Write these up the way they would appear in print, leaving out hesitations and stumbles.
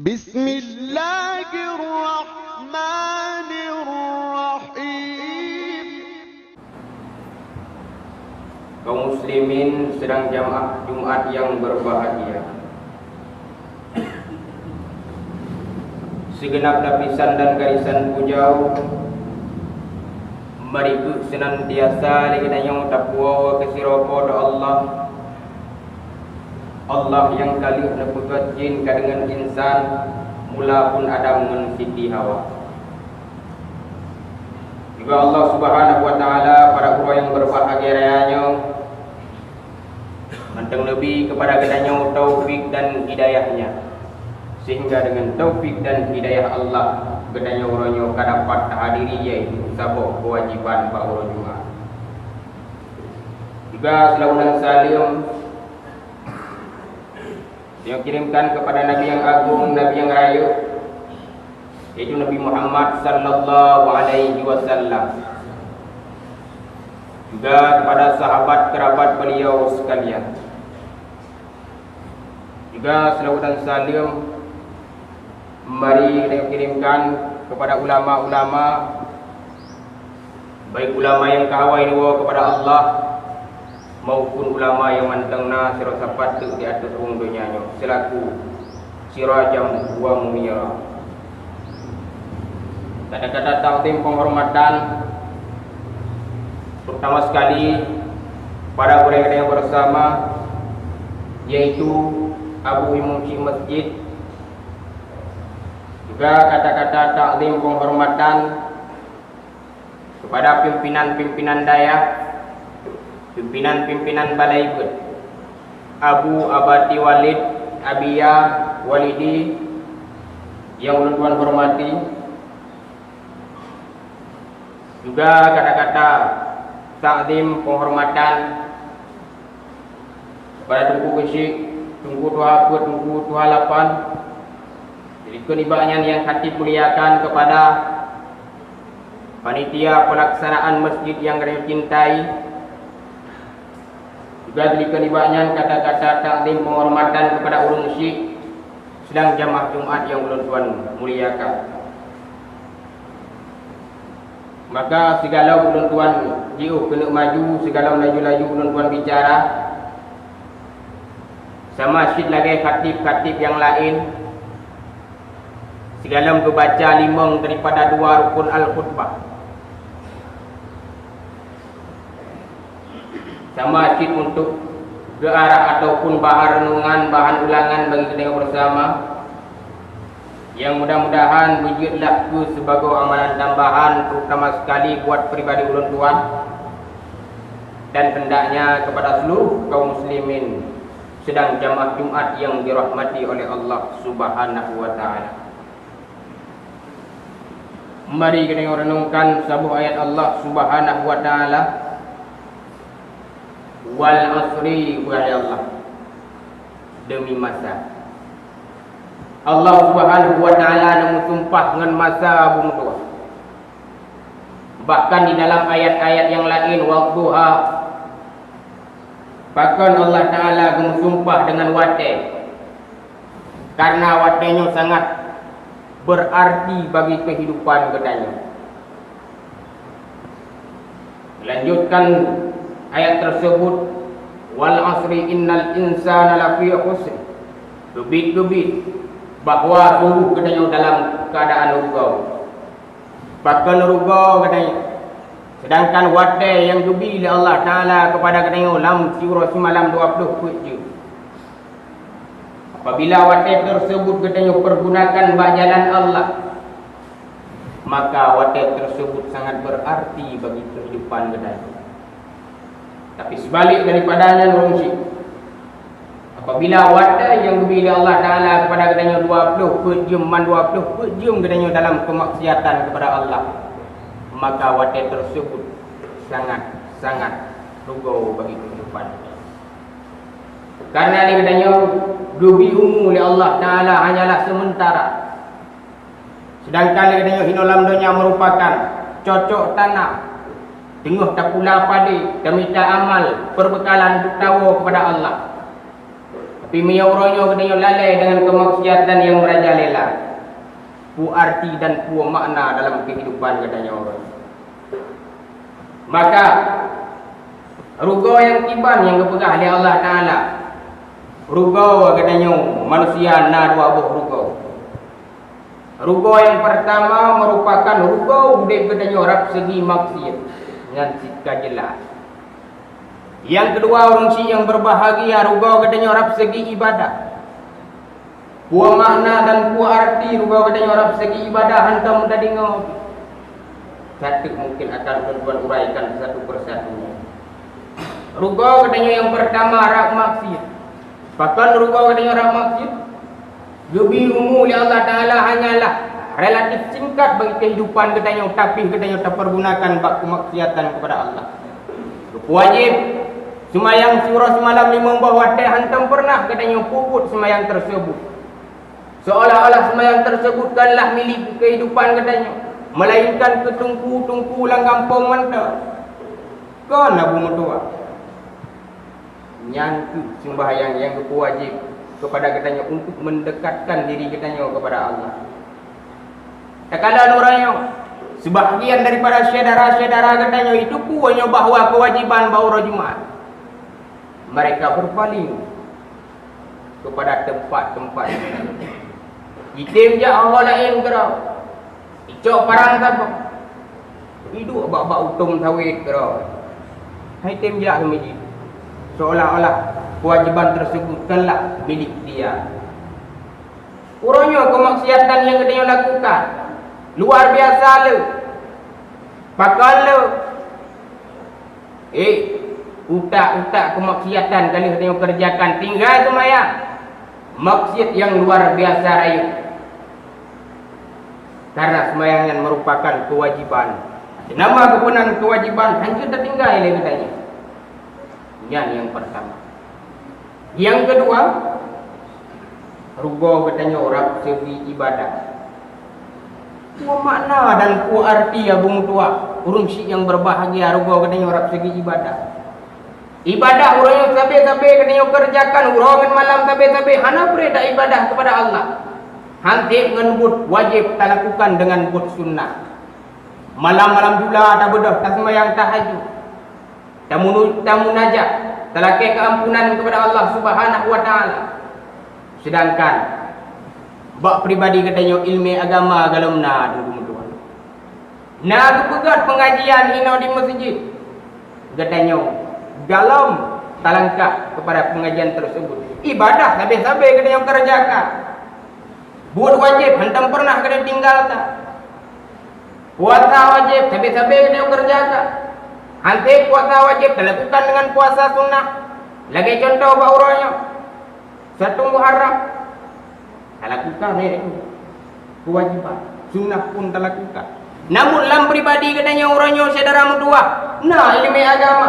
Bismillahirrahmanirrahim. Kaum muslimin sedang jamaah Jumat yang berbahagia. Segenap lapisan dan garisan pujau mariku senantiasa legenanya takwa kesiropo do Allah yang kali neputut jin kadengan insan mula pun Adam ngan Siti Hawa. Juga Allah Subhanahu wa taala para guru yang berbahagia rayanya manteng lebih kepada kedanya taufik dan hidayahnya, sehingga dengan taufik dan hidayah Allah kedanya orangnya kadapat hadiri yaitu sabuk kewajiban Pak Uro Jumat. Juga selalu dan salim yang kirimkan kepada Nabi yang agung, Nabi yang raya, yaitu Nabi Muhammad sallallahu alaihi wasallam. Juga kepada sahabat kerabat beliau sekalian. Juga selalu dan salim mari kita kirimkan kepada ulama-ulama, baik ulama yang kahawai dua kepada Allah maupun ulama yang mantengna sirasapat di atas ruang dunianya selaku sirajam wa munira. Kata-kata takdim penghormatan pertama sekali para mereka yang bersama, yaitu Abu Muci Masjid. Juga kata-kata takdim penghormatan kepada pimpinan-pimpinan daerah, pimpinan-pimpinan balai ikut, Abu Abati Walid, Abia Walidi yang ulun tuan hormati. Juga kata-kata takdim penghormatan kepada Tunku Kesik, Tunku Tuha Put, Tunku Tuha Lapan, jadi kenibaannya yang hati muliakan kepada panitia pelaksanaan masjid yang kami cintai. Juga diberikan ibadahnya kata-kata takdim penghormatan kepada ulun syekh sedang jamaah Jumat yang ulun tuan muliakan. Maka segala ulun tuan jiuh kena maju, segala laju-laju ulun tuan bicara. Sama syekh lagi khatib-khatib yang lain. Segala membaca limang daripada dua rukun al-khutbah. Sama syekh untuk ke arah ataupun bahan renungan, bahan ulangan bagi kita bersama, yang mudah-mudahan menjadilah ke sebagai amalan tambahan terutama sekali buat pribadi ulun tuan dan hendaknya kepada seluruh kaum muslimin sedang jamaah Jumat yang dirahmati oleh Allah Subhanahu wa taala. Mari kita renungkan sebuah ayat Allah Subhanahu wa taala. Wal asri wa Allah, demi masa. Allah Subhanahu wa taala mengumpah dengan masa bumi tua. Bahkan di dalam ayat-ayat yang lain wadduha, bahkan Allah taala mengumpah dengan wate, karena watenya sangat berarti bagi kehidupan katanya. Lanjutkan ayat tersebut, wal asri innal insana lafi khusr, lebih bahwa sungguh katanya dalam keadaan rugi. Bahkan rugi katanya. Sedangkan wate yang lebih oleh Allah taala kepada katanya lam sirah semalam 20 je. Apabila wate tersebut katanya pergunakan jalan Allah, maka wate tersebut sangat berarti bagi kehidupan katanya. Tapi sebalik daripadanya nurungsi, apabila wadah yang diberi Allah Ta'ala kepada katanya 20 pejam katanya dalam kemaksiatan kepada Allah, maka wadah tersebut sangat rugi bagi kehidupan. Karena dia katanya diberi umum oleh Allah Ta'ala hanyalah sementara. Sedangkan dia katanya hinolam dunia merupakan cocok tanah, tengah tak pula pada dan minta amal perbekalan untuk tawa kepada Allah. Tapi menyauronyo katanya lalai dengan kemaksiatan yang merajalela. Pu arti dan pu makna dalam kehidupan katanya orang. Maka rugo yang tiban yang kepegah oleh Allah Ta'ala. Rugo katanya manusia na dua buah rugo. Rugo yang pertama merupakan rugo budaya katanya orang segi maksiat dengan sikap jelas. Yang kedua orang si yang berbahagia rugo katanya orang segi ibadah. Buah makna dan buah arti rugo katanya orang segi ibadah hantam tadi ngau. Satu mungkin akan tuan uraikan satu persatunya. Rugo katanya yang pertama rak maksiat. Bahkan rugo katanya rak maksiat Jubi umum oleh Allah Ta'ala hanyalah relatif singkat bagi kehidupan katanya, tapi katanya terpergunakan bak kemaksiatan kepada Allah. Wajib semayang surah semalam 5 waktu hantam pernah katanya puput semayang tersebut. Seolah-olah semayang tersebut kanlah milik kehidupan katanya, melainkan ketungku-tungku lang kampung manta. Kan Abu Mutua nyangkut sembahyang yang wajib kepada katanya untuk mendekatkan diri katanya kepada Allah. Terkadang orangnya sebahagian daripada syedara-syedara katanya itu punya bahawa kewajiban bahawa Jumat. Mereka berpaling kepada tempat-tempat. Itim je Allah lain kerau. Icok parang apa? Hidup bak-bak utum tawid kerau. Hai tim je ke masjid. Seolah-olah kewajiban tersebut telah milik dia. Urangnya kemaksiatan yang dia lakukan luar biasa le. Pakal le. Utak-utak kemaksiatan kali dia kerjakan tinggal tu maya. Maksiat yang luar biasa raya. Karena sembahyang yang merupakan kewajiban. Nama kepenan kewajiban hanya tertinggal le katanya. Yang pertama. Yang kedua, rugo katanya orang segi ibadah. Kuah makna dan kuah arti Abu Mutua. Urung si yang berbahagia rugo katanya orang segi ibadah. Ibadah orang yang sampai-sampai katanya kerjakan urang malam sampai-sampai hana bereda ibadah kepada Allah. Hantik ngenbut wajib tak lakukan dengan but sunnah. Malam-malam pula tak bedah tak sembahyang tahajud. Tak munajat, telaki keampunan kepada Allah Subhanahu wa Ta'ala. Sedangkan bak pribadi katanya ilmu agama galamna dulu. Nah, kepegat pengajian ino di masjid. Katanya galam talangkah kepada pengajian tersebut. Ibadah sampai-sampai katanya kerjakan. Buat wajib hantam pernah kena tinggal tak. Puasa wajib sampai-sampai katanya kerjakan. Hantik puasa wajib dilakukan dengan puasa sunnah. Lagi contoh bauranya 1 Muharram tak lakukan kewajiban. Sunnah pun tak lakukan. Namun dalam pribadi katanya orangnya saudara mutua. Nah ilmu agama.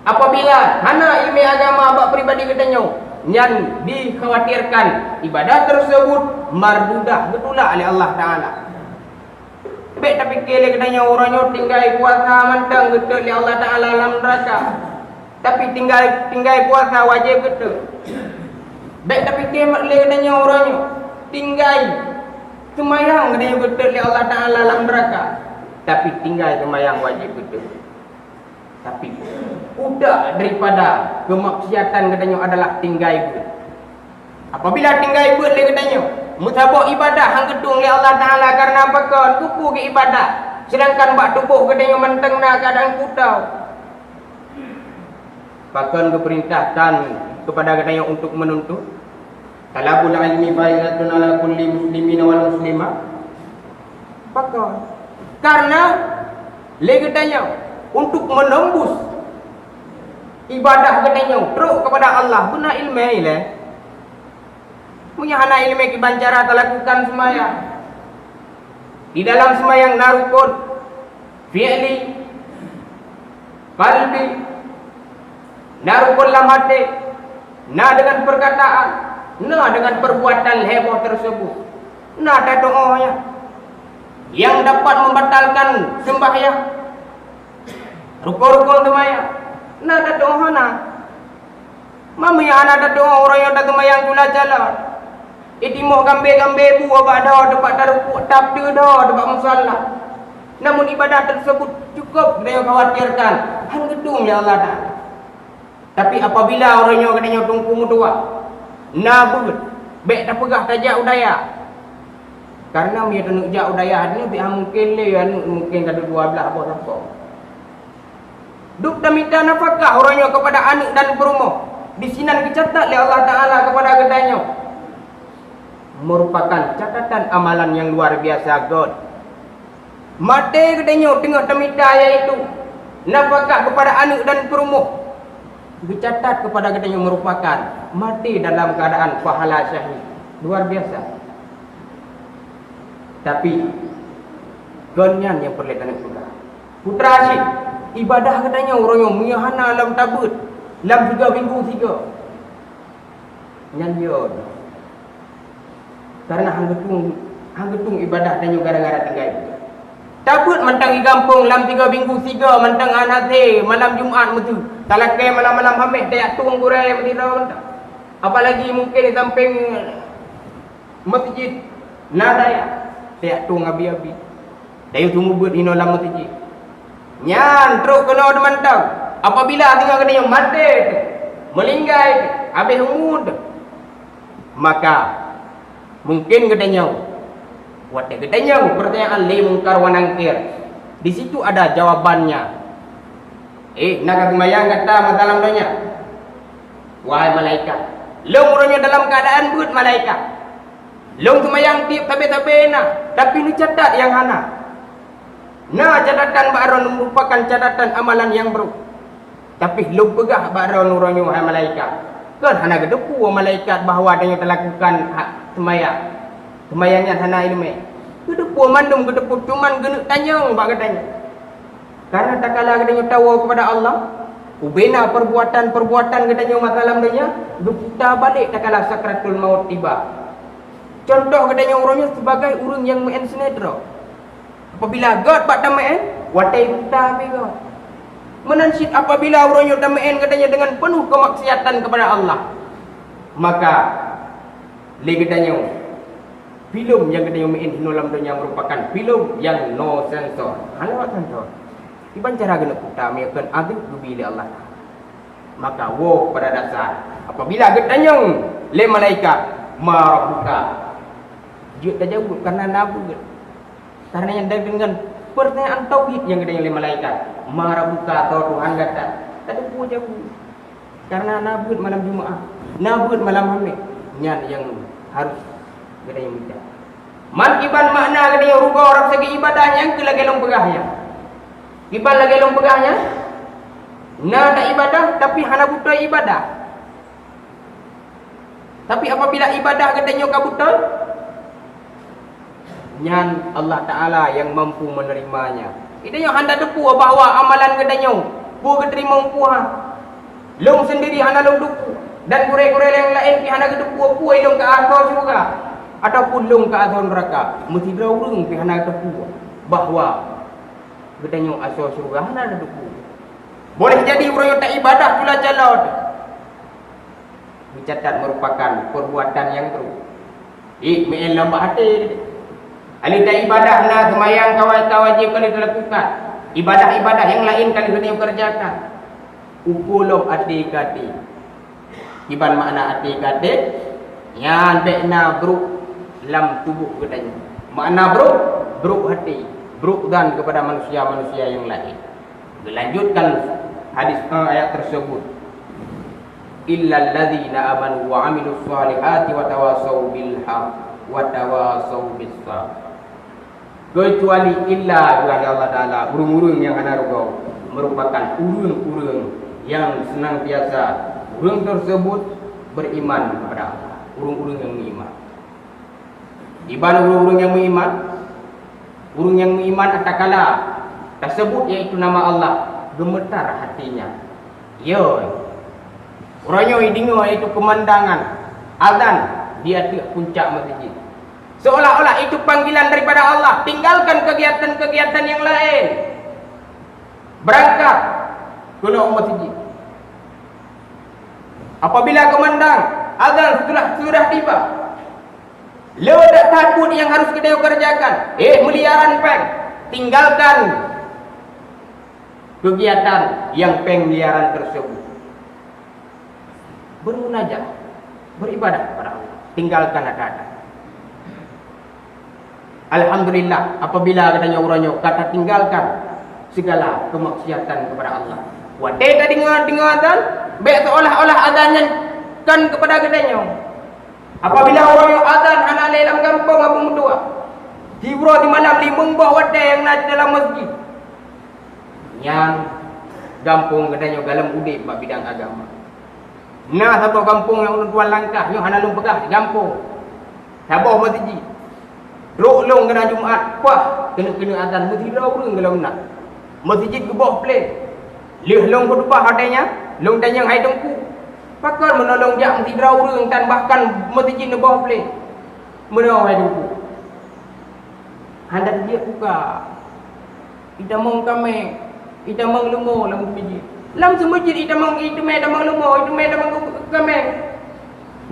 Apabila hana ilmu agama bak pribadi katanya yang dikhawatirkan ibadah tersebut mardudah betulah oleh Allah Ta'ala. Baik tapi kele katanya orangnya tinggal puasa mantang betul oleh Allah Ta'ala dalam neraka. Tapi tinggal puasa wajib betul. Baik tapi kele katanya orangnya tinggal semayang katanya betul oleh Allah Ta'ala dalam neraka. Tapi tinggal semayang wajib betul. Tapi udah daripada kemaksiatan katanya adalah tinggal betul. Apabila tinggal betul katanya mutabak ibadah hang gedung oleh Allah Ta'ala karena apa kan kupu ke ibadah. Sedangkan bak tubuh katanya menteng na keadaan kutau. Bahkan keperintahkan kepada katanya untuk menuntut talabul ilmi faridatun ala kulli muslimin wal muslimah. Bahkan karena katanya untuk menembus ibadah katanya teruk kepada Allah guna ilmu ile. Punya hana ilmu kibancara lakukan semayang. Di dalam semayang narukun fi'li qalbi narukun lam hati na dengan perkataan na dengan perbuatan heboh tersebut na ada doanya yang dapat membatalkan sembahyang rukun-rukun semayang na ada doa na Mama yang ada doa orang yang datang mayang gula jalan. Itimoh gambe-gambe bu abak dah dapat taruh tabda dah dapat musalla. Namun ibadah tersebut cukup kita yang khawatirkan hang gedung ya Allah Taala. Tapi apabila orangnya katanya tungku mutua, nabut, baik tak pegah tajak udaya. Karena dia tunjuk jak udaya ni biar mungkin le mungkin kada 12 apa-apa. Duk dan minta nafkah orangnya kepada anak dan berumah. Di sini dicatat oleh Allah Taala kepada gedanya. Merupakan catatan amalan yang luar biasa God. Mati gedanya tengah temita iaitu nafkah kepada anak dan berumah. Dicatat kepada gedanya merupakan mati dalam keadaan pahala syahid. Luar biasa. Tapi gonyan yang perlu tanya putra asyik ibadah katanya orang yang miyahana lam tabut lam 3 minggu 3 nyanyon karena hang getung ibadah tanya gara-gara tinggal tabut mentang i kampung lam 3 minggu 3 mentang anate malam Jumaat metu talakai malam-malam hamid tak tung gurai mentira apalagi mungkin di samping masjid nadaya tak tung abi-abi dayu tunggu buat ino lam masjid nyan teruk kena demantau apabila tengah kena yang mati melinggai habis umur maka mungkin gedanya watak gedanya pertanyaan li mungkar wa nangkir di situ ada jawabannya nak kemayang kata dalam doanya wahai malaikat long orangnya dalam keadaan buat malaikat long kemayang tiap tabe-tabe nak tapi ni catat yang hana. Nah, catatan ba'ron merupakan catatan amalan yang buruk. Tapi lu pegah ba'ron orangnya wahai malaikat. Kan hana gedepu malaikat bahawa dia telah lakukan semayang. Semayangnya hana ilmu. Gedepu mandum gedepu cuman genek tanyang bak katanya. Karena tak kala katanya tahu kepada Allah, ubena perbuatan-perbuatan katanya masalah dunia, kita balik tak kala sakratul maut tiba. Contoh katanya orangnya sebagai orang yang main sinetron. Apabila God buat damain, watai kita God. Menansid apabila orangnya damain katanya dengan penuh kemaksiatan kepada Allah. Maka katanya filem yang katanya main dalam dunia merupakan filem yang no sensor. Halo sensor. Iban cara kena kita meyakan agak bila Allah. Maka pada dasar apabila katanya le malaikat marabuka. Dia tak jawab karena nabu. Karena yang dengan pertanyaan tauhid yang ada oleh malaikat, marabuka atau Tuhan kata, tak ada pun jawab. Karena nabut malam Jumaat, nabut malam Hamid, nyan yang harus kita yang minta. Man iban makna kita yang ruga orang segi ibadahnya ke lagi long pegahnya. Iban lagi long pegahnya, nah tak ibadah tapi hana buta ibadah. Tapi apabila ibadah katanya kabutan, nyan Allah Ta'ala yang mampu menerimanya. Itu yang anda depu bahawa amalan gedanya bu keterima umpuhan. Long sendiri hana long depu dan gure-gure yang lain ki hana depu apu long ke akhir juga ataupun long ke akhir neraka. Mesti berurung ki hana depu bahawa gedanya asal surga hana depu. Boleh jadi orang yang tak ibadah pula jalan. Dicatat merupakan perbuatan yang teruk. Main lambat hati. Alita ibadah na semayang wajib kali dilakukan. Ibadah-ibadah yang lain kali kita kerjakan. Upulok hati-hati. Iban makna hati-hati. Yang bekna bruk lam tubuh katanya. Makna bruk hati. Bruk dan kepada manusia-manusia yang lain. Dilanjutkan hadis ayat tersebut. Illal ladzina amanu wa amilus solihati wa tawasaw bil haqq wa tawasaw bis sabr. Kecuali illa kepada Allah Ta'ala urung-urung yang ada rugau merupakan urung-urung yang senantiasa urung tersebut beriman kepada Allah. Urung-urung yang beriman. Iban urung-urung yang beriman, urung yang beriman atakala tersebut yaitu nama Allah gemetar hatinya. Yo, orangnya dengar itu kemandangan azan dia di puncak masjid. Seolah-olah itu panggilan daripada Allah. Tinggalkan kegiatan-kegiatan yang lain. Berangkat ke masjid. Apabila kumandang azan sudah tiba, lo tak takut yang harus kita kerjakan. Meliaran peng, tinggalkan kegiatan yang peng meliaran tersebut. Bermunajat, beribadah kepada Allah, tinggalkan ada-ada. Alhamdulillah, apabila katanya orangnya kata tinggalkan segala kemaksiatan kepada Allah. Wadai tak dengar azan, baik seolah-olah azannya kan kepada katanya. Apabila orangnya azan anak dalam kampung apa mudua, tiba di malam limung buah wadai yang nak dalam masjid. Yang kampung katanya galam udip bab bidang agama. Nah satu kampung yang tuan langkah, yang anak lung pegah di kampung. Sabah masjid. Long kena Jumaat, wah kena azan masjid orang kalau nak. Masjid ke bawah play. Leh long khutbah adanya, long tanya hai dengku. Pakar menolong jak masjid orang dan bahkan masjid ke bawah play. Menolong hai dengku. Hendak dia buka. Kita mong kami, kita mong lumo dalam masjid. Dalam masjid kita mong itu memang lumo, itu memang kami.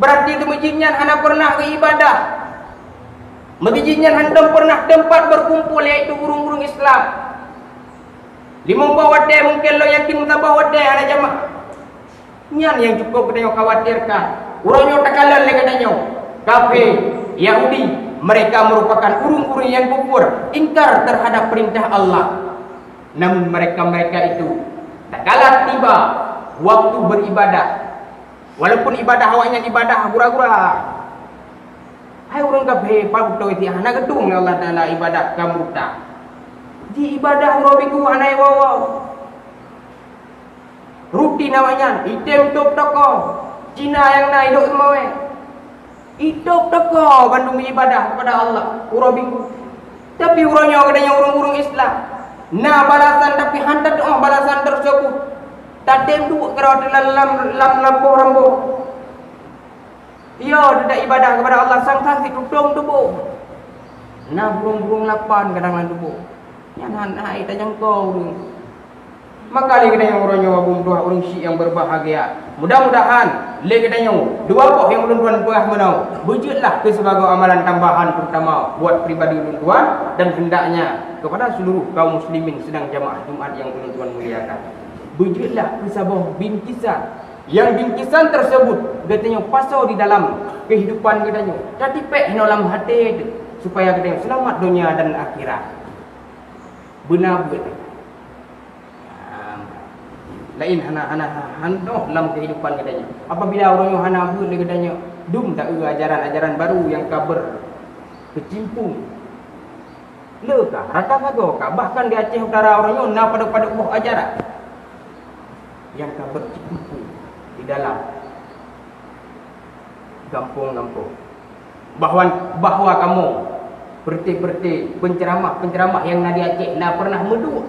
Berarti itu masjidnya hanya pernah ke ibadah. Masjidnya hendak pernah tempat berkumpul yaitu urung-urung Islam. Lima bawa dia mungkin lo yakin kita bawa dia ada jamaah. Nyan yang cukup kita khawatirkan. Urangnya tak kalah lagi katanya. Kafir, Yahudi, mereka merupakan urung-urung yang kufur, ingkar terhadap perintah Allah. Namun mereka itu tak kalah tiba waktu beribadah. Walaupun ibadah awaknya ibadah gura-gura. Hai orang kafir pau itu hana gedung Allah Taala ibadah kamu tak. Di ibadah robiku anai wow. Rutin namanya, item top toko. Cina yang nak hidup semua. Hidup toko Bandung ibadah kepada Allah, robiku. Tapi orangnya katanya orang-orang Islam. Nah balasan tapi hantar doa balasan tersebut. Tadem tu kerana dalam lampu rambu. Ia tidak ibadah kepada Allah sang saksi tudung tubuh. Nah burung-burung lapan kadang-kadang tubuh. Yang hai tanya kau. Maka lagi katanya orangnya wabung dua orang syik yang berbahagia. Mudah-mudahan lagi katanya dua pok yang tuan perah menau. Wujudlah ke sebagai amalan tambahan terutama buat pribadi tuan dan hendaknya kepada seluruh kaum muslimin sedang jamaah Jumat yang tuan muliakan. Wujudlah ke sebuah bingkisan. Yang bingkisan tersebut katanya pasau di dalam kehidupan katanya. Jadi pek dalam hati itu supaya katanya selamat dunia dan akhirat. Benar betul. Lain hana dalam kehidupan katanya. Apabila orang yang hana betul katanya, dum tak ajaran-ajaran baru yang kabar kecimpung. Lekah rata kagak bahkan di Aceh Utara orangnya na pada buah ajaran yang kabar kecimpung di dalam kampung-kampung bahwa kamu berarti penceramah yang nadi Aceh nak pernah medua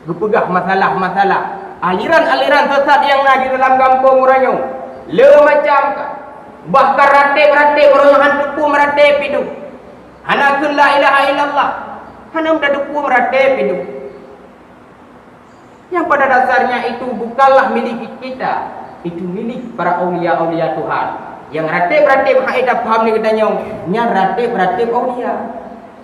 gepegah masalah-masalah aliran-aliran sesat yang nadi dalam kampung orangnya le macam bahkan ratib orang hantu meratib hidup hana kun la ilaha illallah hana udah duku meratib hidup. Yang pada dasarnya itu bukanlah milik kita, itu milik para aulia-aulia Tuhan. Yang ratib-ratib haidah paham ni katanya, nya ratib-ratib aulia.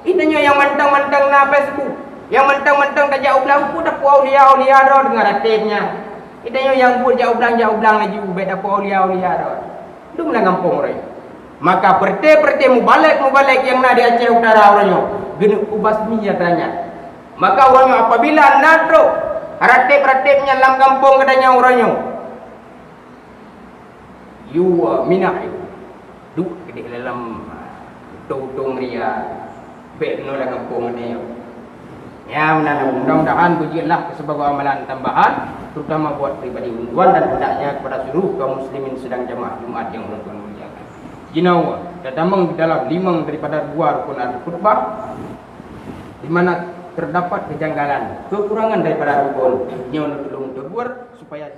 Itanya yang mantang-mantang na Facebook, yang mantang-mantang tak jauh belang pun dah aulia-aulia dah dengan ratibnya. Itanya yang pun jauh-belang lagi ubet dah aulia-aulia dah. Itu belang kampung orang. Maka perti mubalik yang na di Aceh Utara orangnya, gena ubasmi katanya. Maka orangnya apabila nadro ratib-ratibnya dalam kampung katanya orangnya you minah duk di dalam tung ria bet no dalam kampung katanya ya mudah-mudahan pujilah sebagai amalan tambahan terutama buat pribadi tuan dan hendaknya kepada seluruh kaum muslimin sedang jamaah Jumat yang tuan muliakan. Jinau terdapat di dalam 5 daripada 2 rukun al-khutbah di mana terdapat kejanggalan, kekurangan daripada rukun yang tolong tegur supaya